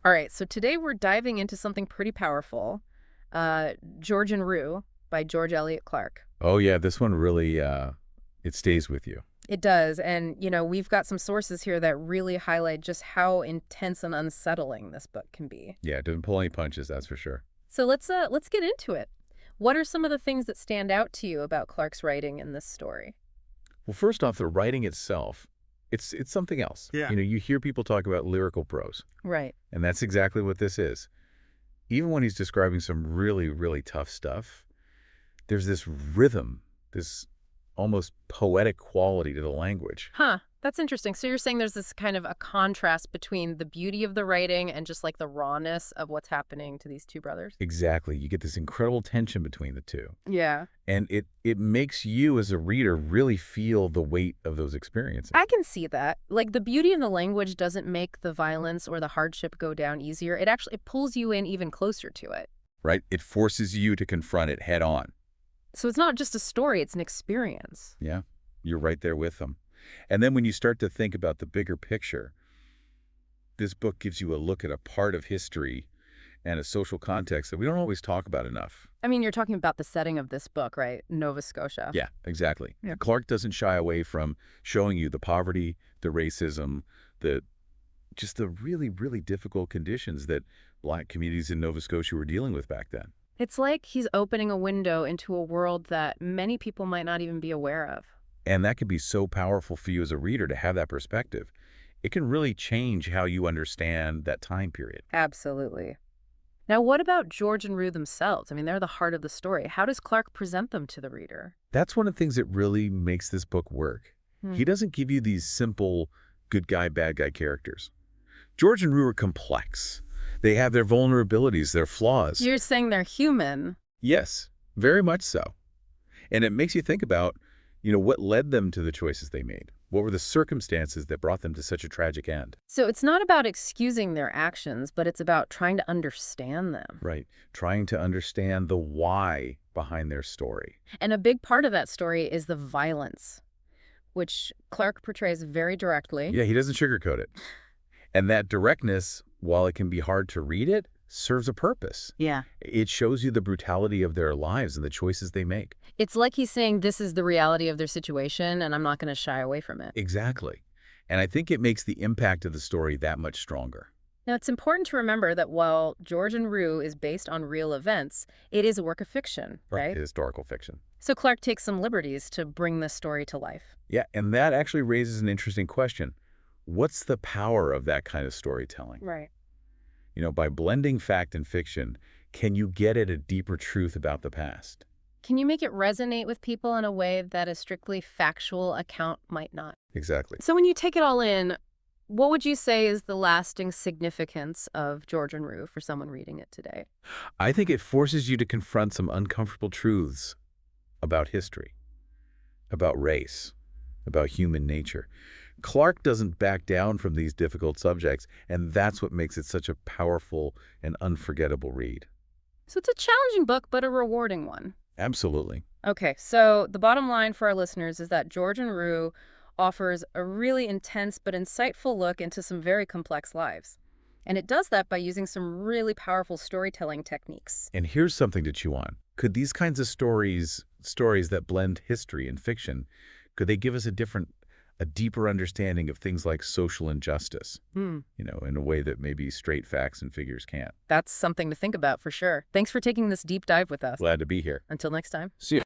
All right, so today we're diving into something pretty powerful, George and Rue by George Elliott Clarke. Oh yeah, this one really it stays with you. It does, and we've got some sources here that really highlight just how intense and unsettling this book can be. Yeah, it doesn't pull any punches, that's for sure. So let's get into it. What are some of the things that stand out to you about Clarke's writing in this story? Well, first off, the writing itself, it's something else. Yeah. You hear people talk about lyrical prose, Right. and that's exactly what this is. Even when he's describing some really, really tough stuff, there's this rhythm, this almost poetic quality to the language. Huh. That's interesting. So you're saying there's this kind of a contrast between the beauty of the writing and just like the rawness of what's happening to these two brothers? Exactly. You get this incredible tension between the two. Yeah. And it makes you as a reader really feel the weight of those experiences. I can see that. Like the beauty in the language doesn't make the violence or the hardship go down easier. It pulls you in even closer to it. Right? It forces you to confront it head on. So it's not just a story, it's an experience. Yeah, you're right there with them. And then when you start to think about the bigger picture, this book gives you a look at a part of history and a social context that we don't always talk about enough. I mean, you're talking about the setting of this book, right? Nova Scotia. Yeah, exactly. Yeah. Clark doesn't shy away from showing you the poverty, the racism, just the really, really difficult conditions that Black communities in Nova Scotia were dealing with back then. It's like he's opening a window into a world that many people might not even be aware of. And that can be so powerful for you as a reader to have that perspective. It can really change how you understand that time period. Absolutely. Now, what about George and Rue themselves? I mean, they're the heart of the story. How does Clarke present them to the reader? That's one of the things that really makes this book work. He doesn't give you these simple good guy, bad guy characters. George and Rue are complex. They have their vulnerabilities, their flaws. You're saying they're human. Yes, very much so. And it makes you think about, what led them to the choices they made. What were the circumstances that brought them to such a tragic end? So it's not about excusing their actions, but it's about trying to understand them. Right. Trying to understand the why behind their story. And a big part of that story is the violence, which Clarke portrays very directly. Yeah, he doesn't sugarcoat it. And that directness, while it can be hard to read it, serves a purpose. Yeah. It shows you the brutality of their lives and the choices they make. It's like he's saying this is the reality of their situation, and I'm not going to shy away from it. Exactly. And I think it makes the impact of the story that much stronger. Now, it's important to remember that while George and Rue is based on real events, it is a work of fiction, right? Historical fiction. So Clarke takes some liberties to bring this story to life. Yeah, and that actually raises an interesting question. What's the power of that kind of storytelling? Right. By blending fact and fiction, can you get at a deeper truth about the past? Can you make it resonate with people in a way that a strictly factual account might not? Exactly. So when you take it all in, what would you say is the lasting significance of George and Rue for someone reading it today? I think it forces you to confront some uncomfortable truths about history, about race, about human nature. Clarke doesn't back down from these difficult subjects, and that's what makes it such a powerful and unforgettable read. So it's a challenging book, but a rewarding one. Absolutely. Okay, so the bottom line for our listeners is that George and Rue offers a really intense but insightful look into some very complex lives. And it does that by using some really powerful storytelling techniques. And here's something to chew on. Could these kinds of stories that blend history and fiction, could they give us a deeper understanding of things like social injustice, in a way that maybe straight facts and figures can't? That's something to think about for sure. Thanks for taking this deep dive with us. Glad to be here. Until next time. See you.